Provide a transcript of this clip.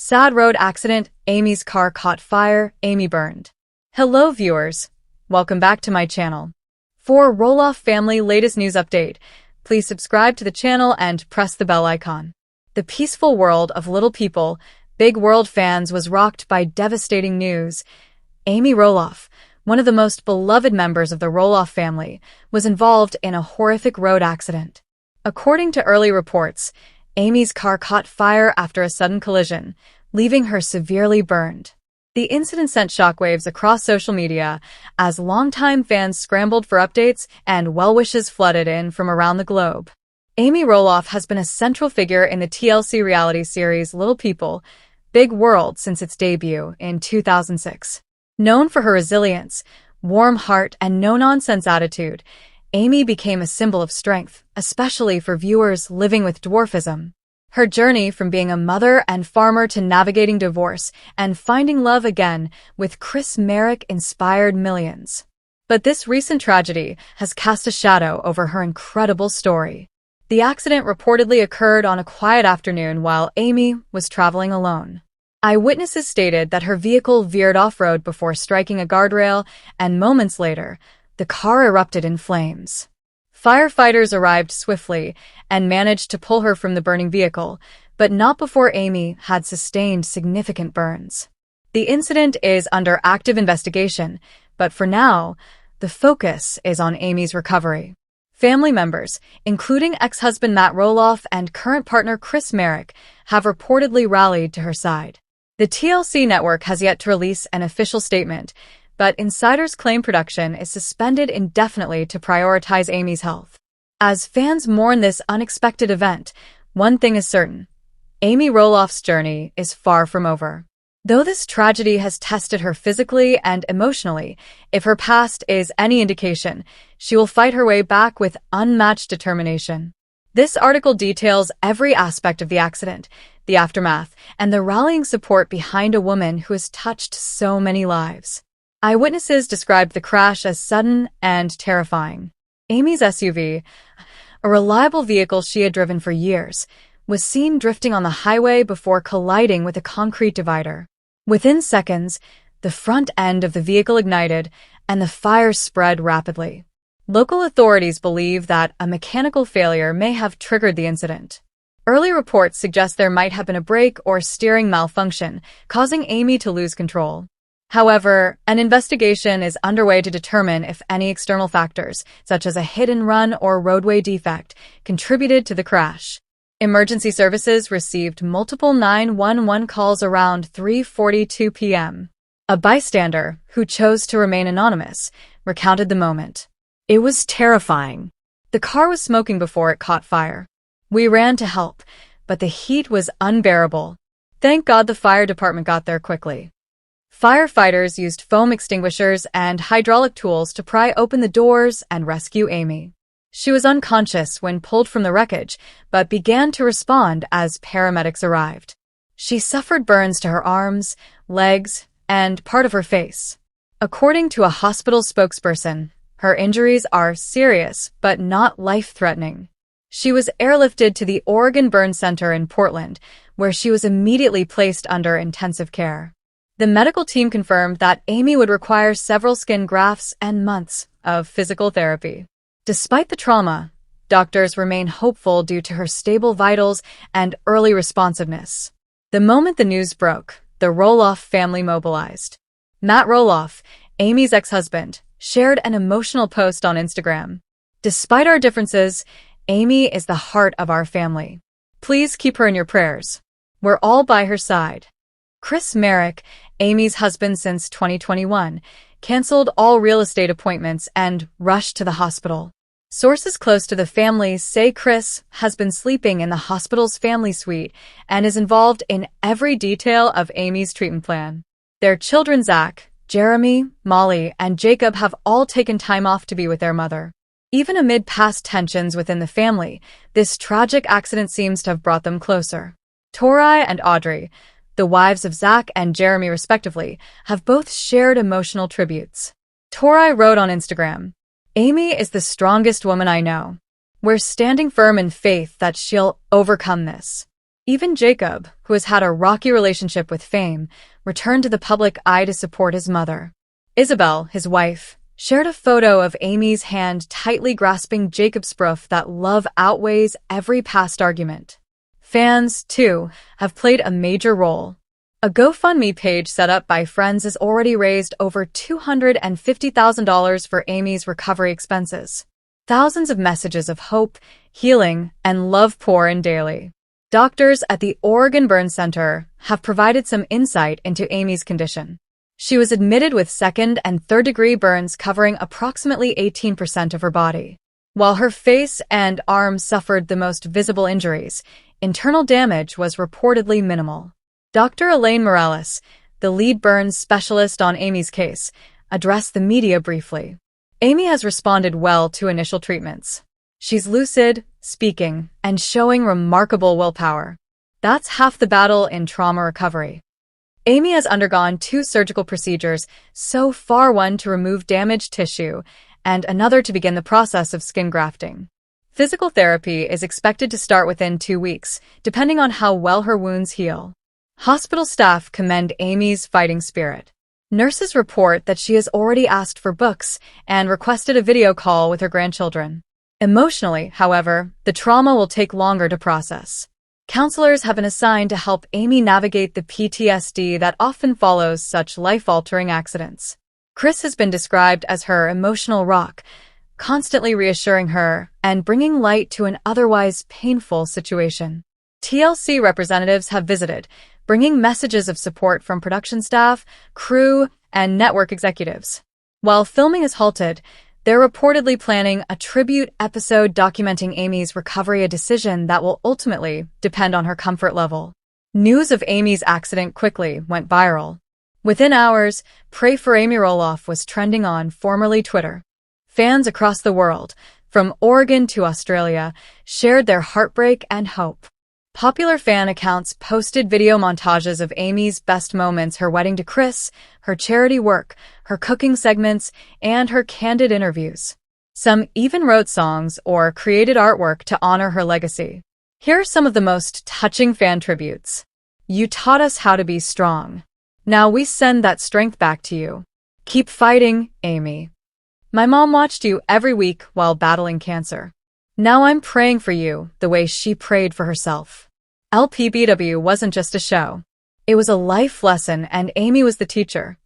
Sad road accident, Amy's car caught fire, Amy burned. Hello viewers, welcome back to my channel. For Roloff family latest news update, please subscribe to the channel and press the bell icon. The peaceful world of little people, big world fans was rocked by devastating news. Amy Roloff, one of the most beloved members of the Roloff family, was involved in a horrific road accident. According to early reports, Amy's car caught fire after a sudden collision, leaving her severely burned. The incident sent shockwaves across social media as longtime fans scrambled for updates and well-wishes flooded in from around the globe. Amy Roloff has been a central figure in the TLC reality series Little People, Big World since its debut in 2006. Known for her resilience, warm heart, and no-nonsense attitude, Amy became a symbol of strength, especially for viewers living with dwarfism. Her journey from being a mother and farmer to navigating divorce and finding love again with Chris Marek inspired millions. But this recent tragedy has cast a shadow over her incredible story. The accident reportedly occurred on a quiet afternoon while Amy was traveling alone. Eyewitnesses stated that her vehicle veered off-road before striking a guardrail, and moments later, the car erupted in flames. Firefighters arrived swiftly and managed to pull her from the burning vehicle, but not before Amy had sustained significant burns. The incident is under active investigation, but for now, the focus is on Amy's recovery. Family members, including ex-husband Matt Roloff and current partner Chris Marek, have reportedly rallied to her side. The TLC network has yet to release an official statement, but insiders claim production is suspended indefinitely to prioritize Amy's health. As fans mourn this unexpected event, one thing is certain: Amy Roloff's journey is far from over. Though this tragedy has tested her physically and emotionally, if her past is any indication, she will fight her way back with unmatched determination. This article details every aspect of the accident, the aftermath, and the rallying support behind a woman who has touched so many lives. Eyewitnesses described the crash as sudden and terrifying. Amy's SUV, a reliable vehicle she had driven for years, was seen drifting on the highway before colliding with a concrete divider. Within seconds, the front end of the vehicle ignited and the fire spread rapidly. Local authorities believe that a mechanical failure may have triggered the incident. Early reports suggest there might have been a brake or steering malfunction, causing Amy to lose control. However, an investigation is underway to determine if any external factors, such as a hit-and-run or roadway defect, contributed to the crash. Emergency services received multiple 911 calls around 3:42 p.m. A bystander, who chose to remain anonymous, recounted the moment. "It was terrifying. The car was smoking before it caught fire. We ran to help, but the heat was unbearable. Thank God the fire department got there quickly." Firefighters used foam extinguishers and hydraulic tools to pry open the doors and rescue Amy. She was unconscious when pulled from the wreckage, but began to respond as paramedics arrived. She suffered burns to her arms, legs, and part of her face. According to a hospital spokesperson, her injuries are serious but not life-threatening. She was airlifted to the Oregon Burn Center in Portland, where she was immediately placed under intensive care. The medical team confirmed that Amy would require several skin grafts and months of physical therapy. Despite the trauma, doctors remain hopeful due to her stable vitals and early responsiveness. The moment the news broke, the Roloff family mobilized. Matt Roloff, Amy's ex-husband, shared an emotional post on Instagram. "Despite our differences, Amy is the heart of our family. Please keep her in your prayers. We're all by her side." Chris Marek, Amy's husband since 2021, canceled all real estate appointments and rushed to the hospital. Sources close to the family say Chris has been sleeping in the hospital's family suite and is involved in every detail of Amy's treatment plan. Their children Zach, Jeremy, Molly, and Jacob have all taken time off to be with their mother. Even amid past tensions within the family, this tragic accident seems to have brought them closer. Tori and Audrey, the wives of Zach and Jeremy respectively, have both shared emotional tributes. Tori wrote on Instagram, "Amy is the strongest woman I know. We're standing firm in faith that she'll overcome this." Even Jacob, who has had a rocky relationship with fame, returned to the public eye to support his mother. Isabel, his wife, shared a photo of Amy's hand tightly grasping Jacob's proof that love outweighs every past argument. Fans, too, have played a major role. A GoFundMe page set up by friends has already raised over $250,000 for Amy's recovery expenses. Thousands of messages of hope, healing, and love pour in daily. Doctors at the Oregon Burn Center have provided some insight into Amy's condition. She was admitted with second and third-degree burns covering approximately 18% of her body. While her face and arms suffered the most visible injuries, internal damage was reportedly minimal. Dr. Elaine Morales, the lead burns specialist on Amy's case, addressed the media briefly. Amy has responded well to initial treatments. She's lucid, speaking, and showing remarkable willpower. That's half the battle in trauma recovery. Amy has undergone 2 surgical procedures so far, one to remove damaged tissue and another to begin the process of skin grafting. Physical therapy is expected to start within 2 weeks, depending on how well her wounds heal. Hospital staff commend Amy's fighting spirit. Nurses report that she has already asked for books and requested a video call with her grandchildren. Emotionally, however, the trauma will take longer to process. Counselors have been assigned to help Amy navigate the PTSD that often follows such life-altering accidents. Chris has been described as her emotional rock, constantly reassuring her and bringing light to an otherwise painful situation. TLC representatives have visited, bringing messages of support from production staff, crew, and network executives. While filming is halted, they're reportedly planning a tribute episode documenting Amy's recovery, a decision that will ultimately depend on her comfort level. News of Amy's accident quickly went viral. Within hours, "Pray for Amy" Roloff was trending on formerly Twitter. Fans across the world, from Oregon to Australia, shared their heartbreak and hope. Popular fan accounts posted video montages of Amy's best moments, her wedding to Chris, her charity work, her cooking segments, and her candid interviews. Some even wrote songs or created artwork to honor her legacy. Here are some of the most touching fan tributes. "You taught us how to be strong. Now we send that strength back to you. Keep fighting, Amy. My mom watched you every week while battling cancer. Now I'm praying for you the way she prayed for herself." LPBW wasn't just a show. It was a life lesson, and Amy was the teacher,